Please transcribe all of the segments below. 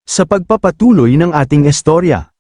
sa pagpapatuloy ng ating istorya.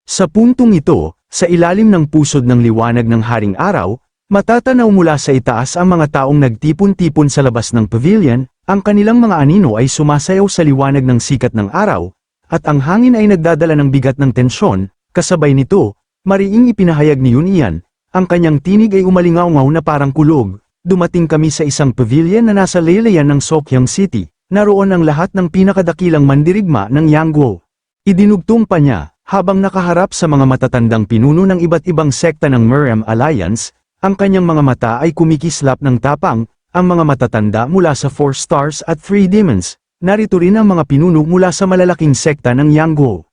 Sa puntong ito, sa ilalim ng pusod ng liwanag ng haring araw, matatanaw mula sa itaas ang mga taong nagtipon-tipon sa labas ng pavilion, ang kanilang mga anino ay sumasayaw sa liwanag ng sikat ng araw, at ang hangin ay nagdadala ng bigat ng tensyon. Kasabay nito, mariing ipinahayag ni Yun, ang kanyang tinig ay umalingaw-ngaw na parang kulog. Dumating kami sa isang pavilion na nasa laylayan ng Sokyang City, naroon ang lahat ng pinakadakilang mandirigma ng Yangguo. Idinugtong pa niya, habang nakaharap sa mga matatandang pinuno ng iba't ibang sekta ng Merem Alliance, ang kanyang mga mata ay kumikislap ng tapang, ang mga matatanda mula sa 4 Stars at 3 Demons, narito rin ang mga pinuno mula sa malalaking sekta ng Yangguo.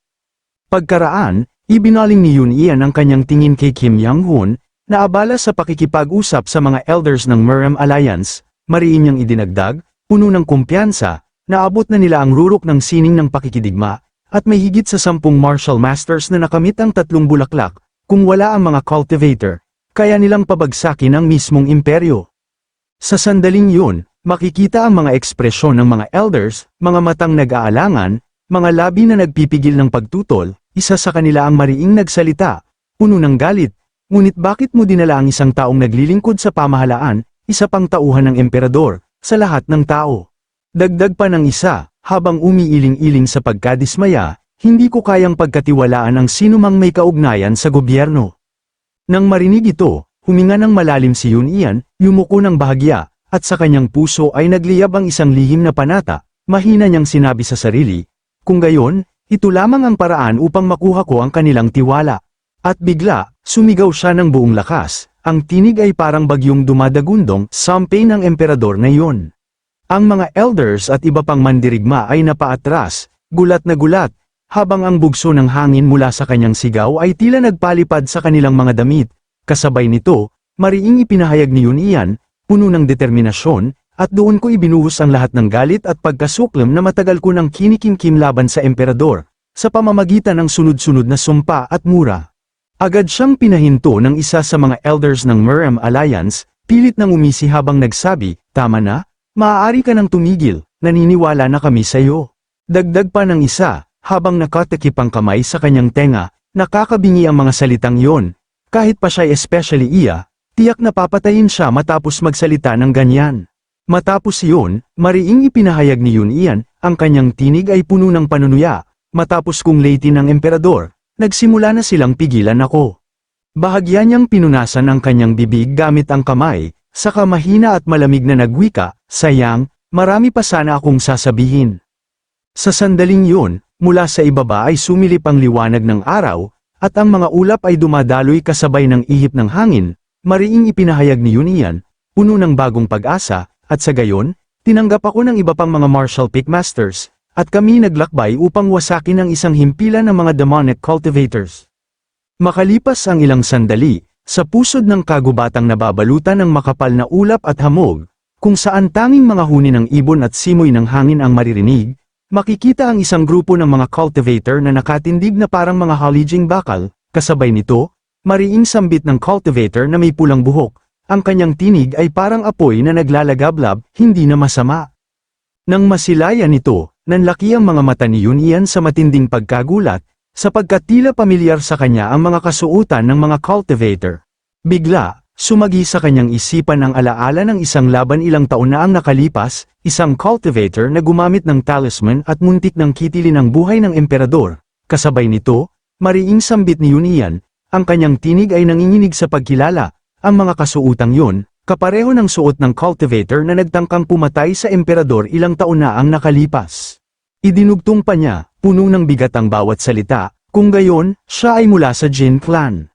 Pagkaraan, ibinaling ni Yun ang kanyang tingin kay Kim Yang-hun, na abala sa pakikipag-usap sa mga elders ng Merem Alliance, mariin niyang idinagdag, puno ng kumpiyansa, naabot na nila ang rurok ng sining ng pakikidigma, at may higit sa 10 martial masters na nakamit ang 3 bulaklak, kung wala ang mga cultivator, kaya nilang pabagsakin ang mismong imperyo. Sa sandaling yun, makikita ang mga ekspresyon ng mga elders, mga matang nag-aalangan, mga labi na nagpipigil ng pagtutol, isa sa kanila ang mariing nagsalita, puno ng galit. Ngunit bakit mo dinala ang isang taong naglilingkod sa pamahalaan, isa pang tauhan ng emperador, sa lahat ng tao? Dagdag pa ng isa, habang umiiling-iling sa pagkadismaya, hindi ko kayang pagkatiwalaan ang sinumang may kaugnayan sa gobyerno. Nang marinig ito, huminga ng malalim si Yun, yumuko ng bahagya, at sa kanyang puso ay nagliyab ang isang lihim na panata, mahina niyang sinabi sa sarili, kung gayon, ito lamang ang paraan upang makuha ko ang kanilang tiwala. At bigla, sumigaw siya ng buong lakas, ang tinig ay parang bagyong dumadagundong, sampay ng emperador na iyon. Ang mga elders at iba pang mandirigma ay napaatras, gulat na gulat, habang ang bugso ng hangin mula sa kanyang sigaw ay tila nagpalipad sa kanilang mga damit. Kasabay nito, mariing ipinahayag ni Yun, puno ng determinasyon, at doon ko ibinuhos ang lahat ng galit at pagkasuklam na matagal ko nang kinikimkim laban sa emperador, sa pamamagitan ng sunod-sunod na sumpa at mura. Agad siyang pinahinto ng isa sa mga elders ng Merem Alliance, pilit nang umisi habang nagsabi, tama na, maaari ka nang tumigil, naniniwala na kami sa iyo. Dagdag pa ng isa, habang nakatakip ang kamay sa kanyang tenga, nakakabingi ang mga salitang yon, kahit pa siya'y especially tiyak na papatayin siya matapos magsalita ng ganyan. Matapos iyon, mariing ipinahayag ni Yun, ang kanyang tinig ay puno ng panunuya, matapos kung late ng emperador. Nagsimula na silang pigilan ako. Bahagya niyang pinunasan ang kanyang bibig gamit ang kamay, saka mahina at malamig na nagwika, sayang, marami pa sana akong sasabihin. Sa sandaling yun, mula sa ibaba ay sumilip ang liwanag ng araw, at ang mga ulap ay dumadaloy kasabay ng ihip ng hangin, mariing ipinahayag ni Yun, puno ng bagong pag-asa, at sa gayon, tinanggap ako ng iba pang mga martial pick masters, at kami naglakbay upang wasakin ang isang himpilan ng mga demonic cultivators. Makalipas ang ilang sandali, sa pusod ng kagubatang nababalutan ng makapal na ulap at hamog, kung saan tanging mga huni ng ibon at simoy ng hangin ang maririnig, makikita ang isang grupo ng mga cultivator na nakatindig na parang mga halijing bakal, kasabay nito, mariing sambit ng cultivator na may pulang buhok, ang kanyang tinig ay parang apoy na naglalagablab, hindi na masama. Nang masilayan ito, nanlaki ang mga mata ni Yun sa matinding pagkagulat, sapagkat tila pamilyar sa kanya ang mga kasuotan ng mga cultivator. Bigla, sumagi sa kanyang isipan ang alaala ng isang laban ilang taon na ang nakalipas, isang cultivator na gumamit ng talisman at muntik ng kitilin ang buhay ng emperador. Kasabay nito, mariing sambit ni Yun, ang kanyang tinig ay nanginginig sa pagkilala, ang mga kasuotang yun, kapareho ng suot ng cultivator na nagtangkang pumatay sa emperador ilang taon na ang nakalipas. Idinugtong pa niya, puno ng bigat ang bawat salita, kung gayon, siya ay mula sa Jin clan.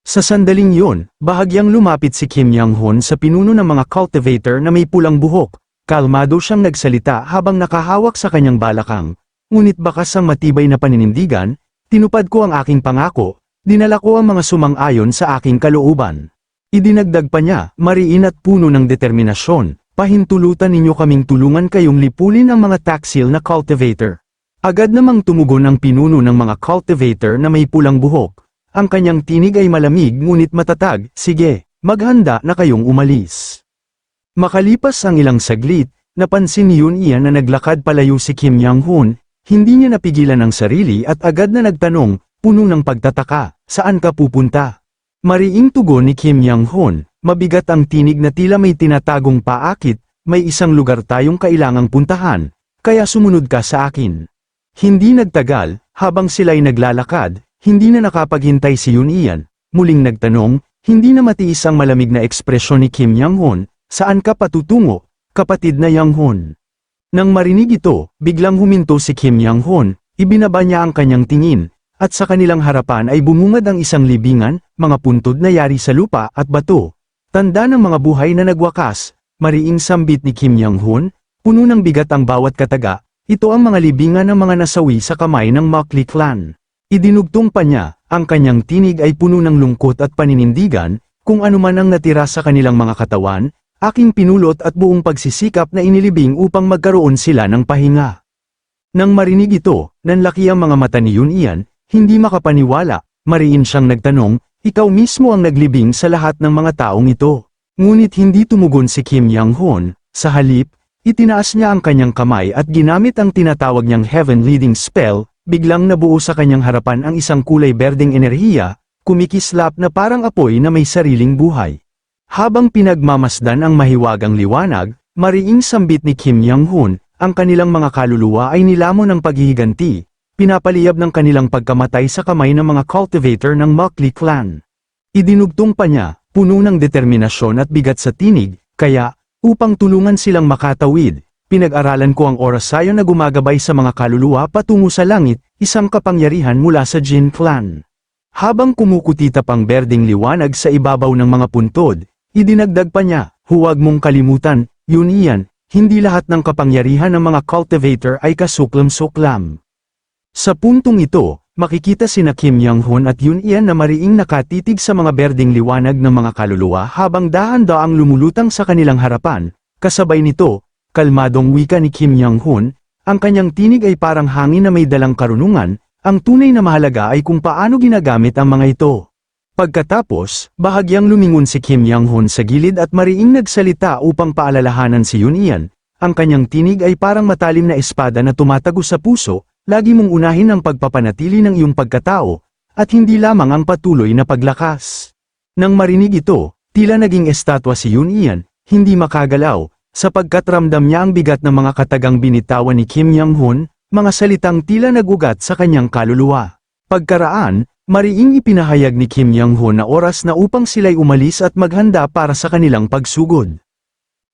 Sa sandaling yun, bahagyang lumapit si Kim Yang-hun sa pinuno ng mga cultivator na may pulang buhok, kalmado siyang nagsalita habang nakahawak sa kanyang balakang, ngunit bakas ang matibay na paninindigan, tinupad ko ang aking pangako, dinala ko ang mga sumang-ayon sa aking kalooban. Idinagdag pa niya, mariin at puno ng determinasyon, pahintulutan ninyo kaming tulungan kayong lipulin ang mga taksil na cultivator. Agad namang tumugon ang pinuno ng mga cultivator na may pulang buhok. Ang kanyang tinig ay malamig ngunit matatag, sige, maghanda na kayong umalis. Makalipas ang ilang saglit, Napansin ni Yun Ian na naglakad palayo si Kim Yang-hun, hindi niya napigilan ang sarili at agad na nagtanong, puno ng pagtataka, saan ka pupunta? Mariing tugon ni Kim Yang-hun, mabigat ang tinig na tila may tinatagong paakit, may isang lugar tayong kailangang puntahan, kaya sumunod ka sa akin. Hindi nagtagal, habang sila'y naglalakad, hindi na nakapaghintay si Yun Ian, muling nagtanong, hindi na matiis ang malamig na ekspresyon ni Kim Yang-hun, saan ka patutungo? Kapatid na Yang-hun. Nang marinig ito, biglang huminto si Kim Yang-hun, ibinaba niya ang kanyang tingin, at sa kanilang harapan ay bumungad ang isang libingan, mga puntod na yari sa lupa at bato. Tanda ng mga buhay na nagwakas, mariing sambit ni Kim Yang-hun, puno ng bigat ang bawat kataga, ito ang mga libingan ng mga nasawi sa kamay ng Mokli clan. Idinugtong pa niya, ang kanyang tinig ay puno ng lungkot at paninindigan, kung anuman ang natira sa kanilang mga katawan, aking pinulot at buong pagsisikap na inilibing upang magkaroon sila ng pahinga. Nang marinig ito, nanlaki ang mga mata ni Yun Ian, hindi makapaniwala, mariin siyang nagtanong, ikaw mismo ang naglibing sa lahat ng mga taong ito. Ngunit hindi tumugon si Kim Yang-hun, sa halip, itinaas niya ang kanyang kamay at ginamit ang tinatawag niyang Heaven Leading Spell, biglang nabuo sa kanyang harapan ang isang kulay berdeng enerhiya, kumikislap na parang apoy na may sariling buhay. Habang pinagmamasdan ang mahiwagang liwanag, mariing sambit ni Kim Yang-hun, ang kanilang mga kaluluwa ay nilamon ng paghihiganti, pinapaliyab ng kanilang pagkamatay sa kamay ng mga cultivator ng Mokli clan. Idinugtong pa niya, puno ng determinasyon at bigat sa tinig, kaya, upang tulungan silang makatawid, pinag-aralan ko ang orasayon na gumagabay sa mga kaluluwa patungo sa langit, isang kapangyarihan mula sa Jin clan. Habang kumukutitap ang berdeng liwanag sa ibabaw ng mga puntod, idinagdag pa niya, huwag mong kalimutan, Yun Ian, hindi lahat ng kapangyarihan ng mga cultivator ay kasuklam-suklam. Sa puntong ito, makikita sina Kim Yang-hun at Yun Ian na mariing nakatitig sa mga berdeng liwanag ng mga kaluluwa habang dahan-daang lumulutang sa kanilang harapan, kasabay nito, kalmadong wika ni Kim Yang-hun, ang kanyang tinig ay parang hangin na may dalang karunungan, ang tunay na mahalaga ay kung paano ginagamit ang mga ito. Pagkatapos, bahagyang lumingon si Kim Yang-hun sa gilid at mariing nagsalita upang paalalahanan si Yun Ian, ang kanyang tinig ay parang matalim na espada na tumatago sa puso, lagi mong unahin ang pagpapanatili ng iyong pagkatao, at hindi lamang ang patuloy na paglakas. Nang marinig ito, tila naging estatwa si Yun Ian, hindi makagalaw, sapagkat ramdam niya ang bigat ng mga katagang binitawan ni Kim Yang-hun, mga salitang tila nagugat sa kanyang kaluluwa. Pagkaraan, mariing ipinahayag ni Kim Yang-hun na oras na upang sila'y umalis at maghanda para sa kanilang pagsugod.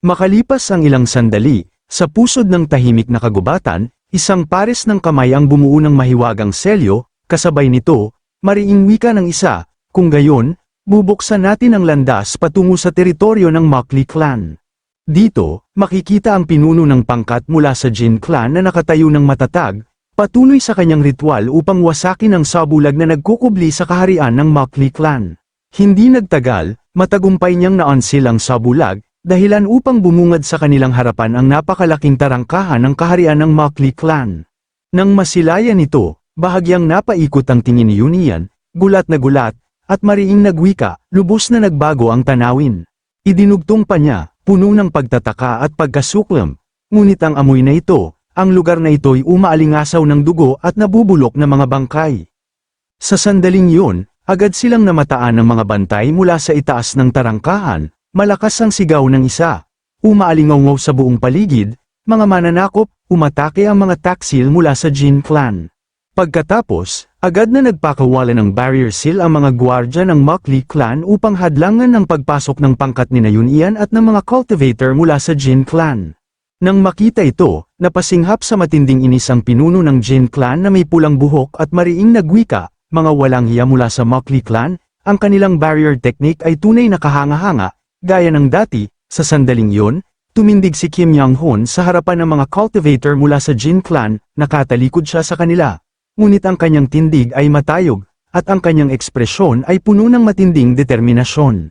Makalipas ang ilang sandali, sa pusod ng tahimik na kagubatan, isang pares ng kamay ang bumuo ng mahiwagang selyo, kasabay nito, mariing wika ng isa, kung gayon, bubuksan natin ang landas patungo sa teritoryo ng Mokli clan. Dito, makikita ang pinuno ng pangkat mula sa Jin clan na nakatayo ng matatag, patuloy sa kanyang ritual upang wasakin ang sabulag na nagkukubli sa kaharian ng Mokli clan. Hindi nagtagal, matagumpay niyang naansil ang sabulag, dahilan upang bumungad sa kanilang harapan ang napakalaking tarangkahan ng kaharian ng Mokli clan. Nang masilayan ito, bahagyang napaikot ang tingin ni Yun Ian, gulat na gulat, at mariing nagwika, lubos na nagbago ang tanawin. Idinugtong pa niya, puno ng pagtataka at pagkasuklam, ngunit ang amoy na ito, ang lugar na ito'y umaalingasaw ng dugo at nabubulok na mga bangkay. Sa sandaling yun, agad silang namataan ng mga bantay mula sa itaas ng tarangkahan, malakas ang sigaw ng isa. Umaalingaw sa buong paligid, mga mananakop, umatake ang mga taksil mula sa Jin clan. Pagkatapos, agad na nagpakawala ng barrier seal ang mga gwardya ng Mokli clan upang hadlangan ng pagpasok ng pangkat ni Yun Ian at ng mga cultivator mula sa Jin clan. Nang makita ito, napasinghap sa matinding inis ang pinuno ng Jin clan na may pulang buhok at mariing nagwika, mga walang hiya mula sa Mokli clan, ang kanilang barrier technique ay tunay na kahanga-hanga, gaya ng dati, sa sandaling yon, tumindig si Kim Yang-hun sa harapan ng mga cultivator mula sa Jin clan, nakatalikod siya sa kanila. Ngunit ang kanyang tindig ay matayog, at ang kanyang ekspresyon ay puno ng matinding determinasyon.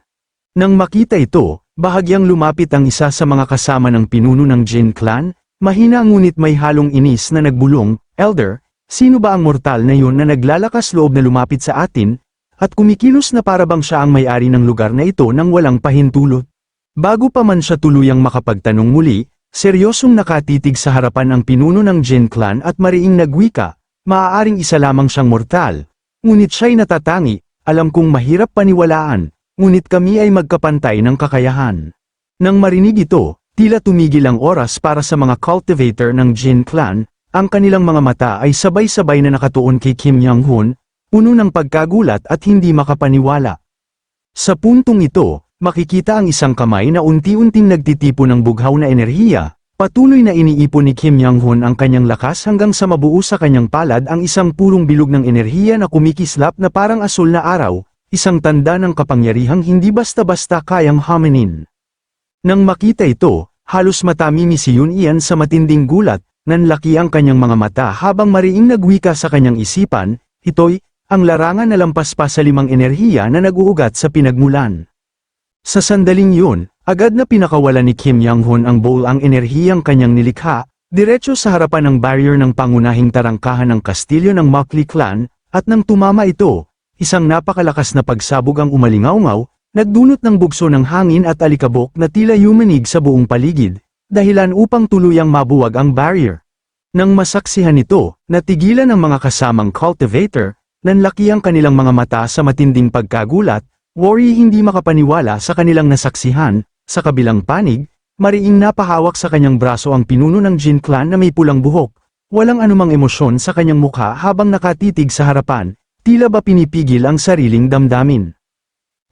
Nang makita ito, bahagyang lumapit ang isa sa mga kasama ng pinuno ng Jin clan, mahina ngunit may halong inis na nagbulong, Elder, sino ba ang mortal na yun na naglalakas loob na lumapit sa atin, at kumikilos na parabang siya ang may-ari ng lugar na ito nang walang pahintulot? Bago pa man siya tuluyang makapagtanong muli, Seryosong nakatitig sa harapan ang pinuno ng Jin Clan at mariing nagwika, maaaring isa lamang siyang mortal. Ngunit siya'y natatangi, alam kong mahirap paniwalaan, ngunit kami ay magkapantay ng kakayahan. Nang marinig ito, tila tumigil ang oras para sa mga cultivator ng Jin Clan, ang kanilang mga mata ay sabay-sabay na nakatuon kay Kim Young-hun, puno ng pagkagulat at hindi makapaniwala. Sa puntong ito, makikita ang isang kamay na unti-unting nagtitipo ng bughaw na enerhiya, patuloy na iniipon ni Kim Young-hun ang kanyang lakas hanggang sa mabuo sa kanyang palad ang isang purong bilog ng enerhiya na kumikislap na parang asul na araw, isang tanda ng kapangyarihang hindi basta-basta kayang haminin. Nang makita ito, halos matamimi si Yun Ian sa matinding gulat, nanlaki ang kanyang mga mata habang mariing nagwika sa kanyang isipan, ito'y, ang larangan na lampas pa sa 5 enerhiya na nag-uugat sa pinagmulan. Sa sandaling yun, agad na pinakawalan ni Kim Young-hun ang bowl ang enerhiyang kanyang nilikha, diretso sa harapan ng barrier ng pangunahing tarangkahan ng kastilyo ng Mockley Clan, at nang tumama ito, isang napakalakas na pagsabog ang umalingaw-ngaw, nagdulot ng bugso ng hangin at alikabok na tila yumanig sa buong paligid, dahilan upang tuluyang mabuwag ang barrier. Nang masaksihan ito, natigilan ang mga kasamang cultivator, nanlaki ang kanilang mga mata sa matinding pagkagulat, Worry hindi makapaniwala sa kanilang nasaksihan, sa kabilang panig, mariing napahawak sa kanyang braso ang pinuno ng Jin Clan na may pulang buhok, walang anumang emosyon sa kanyang mukha habang nakatitig sa harapan, tila ba pinipigil ang sariling damdamin.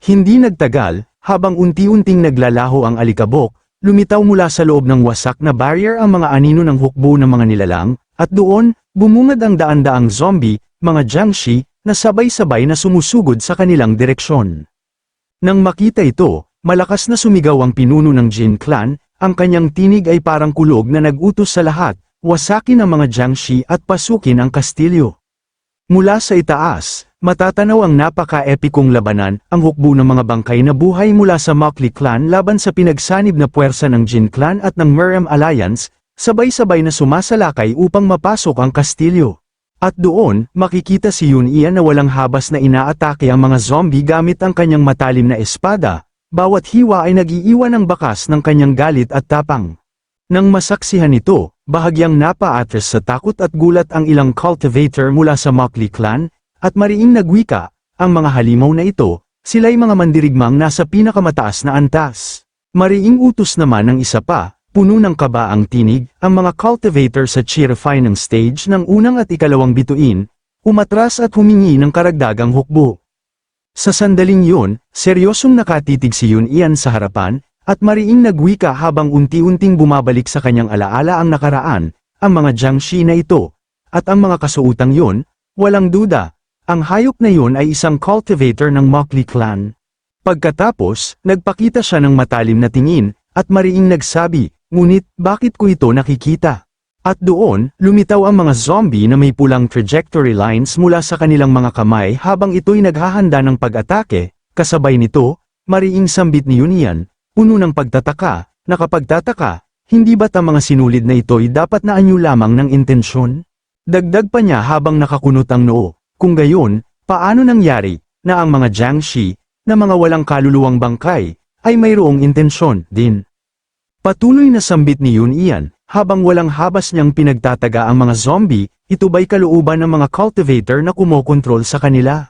Hindi nagtagal, habang unti-unting naglalaho ang alikabok, lumitaw mula sa loob ng wasak na barrier ang mga anino ng hukbo ng mga nilalang, at doon, bumungad ang daan-daang zombie, mga jiangshi, na sabay-sabay na sumusugod sa kanilang direksyon. Nang makita ito, malakas na sumigaw ang pinuno ng Jin Clan, ang kanyang tinig ay parang kulog na nag-utos sa lahat, wasakin ang mga jiangshi at pasukin ang kastilyo. Mula sa itaas, matatanaw ang napaka-epikong labanan, ang hukbo ng mga bangkay na buhay mula sa Mockley Clan laban sa pinagsanib na puwersa ng Jin Clan at ng Merem Alliance, sabay-sabay na sumasalakay upang mapasok ang kastilyo. At doon, makikita si Yun Ian na walang habas na inaatake ang mga zombie gamit ang kanyang matalim na espada, bawat hiwa ay nag-iiwan ng bakas ng kanyang galit at tapang. Nang masaksihan ito, bahagyang napa-atras sa takot at gulat ang ilang cultivator mula sa Mockley Clan, at mariing nagwika, ang mga halimaw na ito, sila'y mga mandirigmang nasa pinakamataas na antas. Mariing utos naman ng isa pa, puno ng kaba ang tinig, ang mga cultivator sa cheerify ng stage ng unang at ikalawang bituin, umatras at humingi ng karagdagang hukbo. Sa sandaling yun, seryosong nakatitig si Yun Ian sa harapan, at mariing nagwika habang unti-unting bumabalik sa kanyang alaala ang nakaraan, ang mga jiangshi na ito, at ang mga kasuotang yun, walang duda, ang hayop na yun ay isang cultivator ng Mockley Clan. Pagkatapos, nagpakita siya ng matalim na tingin, at mariing nagsabi, ngunit bakit ko ito nakikita? At doon, lumitaw ang mga zombie na may pulang trajectory lines mula sa kanilang mga kamay habang ito'y naghahanda ng pag-atake, kasabay nito, mariing sambit ni Yun Ian, puno ng pagtataka, nakapagtataka, hindi ba't ang mga sinulid na ito'y dapat na anyo lamang ng intensyon? Dagdag pa niya habang nakakunot ang noo, kung gayon, paano nangyari, na ang mga jiangshi, na mga walang kaluluwang bangkay, ay mayroong intensyon din. Patuloy na sambit ni Yun Ian, habang walang habas niyang pinagtataga ang mga zombie, ito ba'y kalooban ng mga cultivator na kumokontrol sa kanila?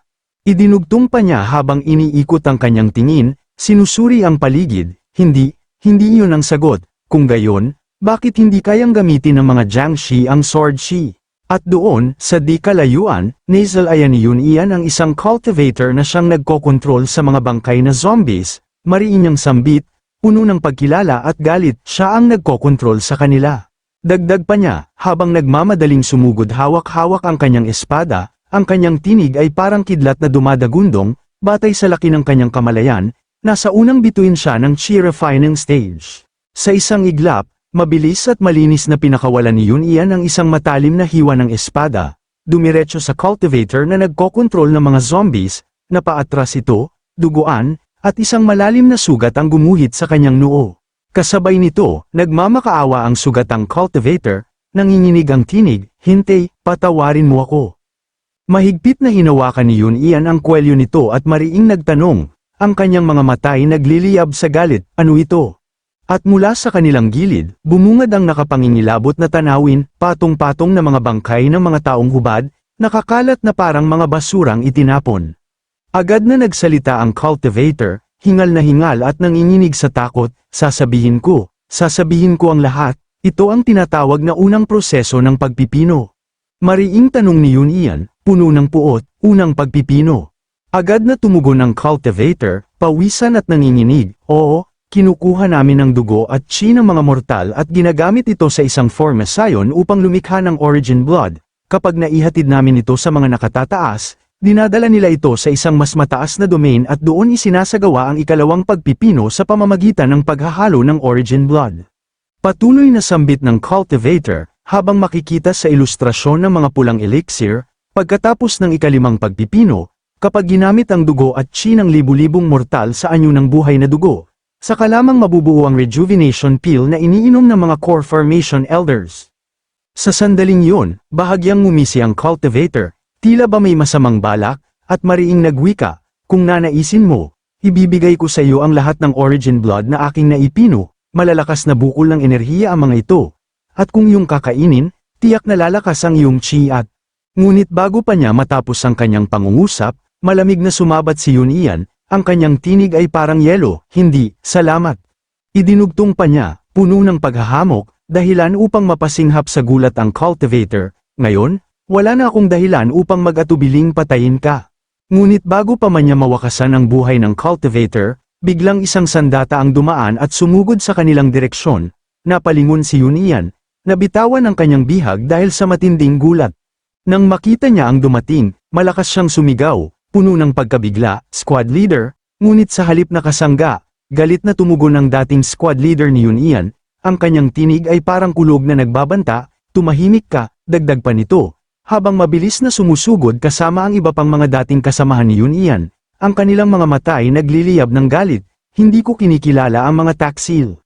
Idinugtong pa niya habang iniikot ang kanyang tingin, sinusuri ang paligid, hindi iyon ang sagot, kung gayon, bakit hindi kayang gamitin ng mga jiangshi ang sword shi? At doon, sa di kalayuan, nasalayan ni Yun Ian ang isang cultivator na siyang nagkokontrol sa mga bangkay na zombies, mariin niyang sambit, puno ng pagkilala at galit, siya ang nagkokontrol sa kanila. Dagdag pa niya, habang nagmamadaling sumugod hawak-hawak ang kanyang espada, ang kanyang tinig ay parang kidlat na dumadagundong, batay sa laki ng kanyang kamalayan, nasa unang bituin siya ng cheerifying stage. Sa isang iglap, mabilis at malinis na pinakawalan ni Yun Ian ang isang matalim na hiwa ng espada, dumiretso sa cultivator na nagkokontrol ng mga zombies, napaatras ito, duguan, at isang malalim na sugat ang gumuhit sa kanyang noo. Kasabay nito, nagmamakaawa ang sugatang cultivator, nanginginig ang tinig, hintay, patawarin mo ako. Mahigpit na hinawakan ni Yun Ian ang kwelyo nito at mariing nagtanong, ang kanyang mga mata ay nagliliyab sa galit, ano ito? At mula sa kanilang gilid, bumungad ang nakapangingilabot na tanawin, patong-patong na mga bangkay ng mga taong hubad, nakakalat na parang mga basurang itinapon. Agad na nagsalita ang cultivator, hingal na hingal at nanginginig sa takot, sasabihin ko ang lahat, ito ang tinatawag na unang proseso ng pagpipino. Mariing tanong ni Yun Ian, puno ng puot, unang pagpipino. Agad na tumugon ang cultivator, pawisan at nanginginig, oo, kinukuha namin ang dugo at chi ng mga mortal at ginagamit ito sa isang formasayon upang lumikha ng origin blood. Kapag naihatid namin ito sa mga nakatataas, dinadala nila ito sa isang mas mataas na domain at doon isinasagawa ang ikalawang pagpipino sa pamamagitan ng paghahalo ng origin blood. Patuloy na sambit ng cultivator, habang makikita sa ilustrasyon ng mga pulang elixir, pagkatapos ng ikalimang pagpipino, kapag ginamit ang dugo at chi ng libu-libong mortal sa anyo ng buhay na dugo, saka lamang mabubuo ang rejuvenation pill na iniinom ng mga core formation elders. Sa sandaling yun, bahagyang ngumisi ang cultivator, tila ba may masamang balak, at mariing nagwika, kung nanaisin mo, ibibigay ko sa iyo ang lahat ng origin blood na aking naipino, malalakas na bukol ng enerhiya ang mga ito. At kung iyong kakainin, tiyak na lalakas ang iyong chi at. Ngunit bago pa niya matapos ang kanyang pangungusap, malamig na sumabat si Yun Ian. Ang kanyang tinig ay parang yelo, hindi, salamat. Idinugtong pa niya, puno ng paghahamok, dahilan upang mapasinghap sa gulat ang cultivator. Ngayon, wala na akong dahilan upang mag-atubiling patayin ka. Ngunit bago pa man niya mawakasan ang buhay ng cultivator, biglang isang sandata ang dumaan at sumugod sa kanilang direksyon. Napalingon si Yun Ian, nabitawan ang kanyang bihag dahil sa matinding gulat. Nang makita niya ang dumating, malakas siyang sumigaw. Puno ng pagkabigla, squad leader, ngunit sa halip na kasangga, galit na tumugon ang dating squad leader ni Yun Ian, ang kanyang tinig ay parang kulog na nagbabanta, tumahimik ka, dagdag pa nito, habang mabilis na sumusugod kasama ang iba pang mga dating kasamahan ni Yun Ian, ang kanilang mga mata ay nagliliyab ng galit, hindi ko kinikilala ang mga taksil.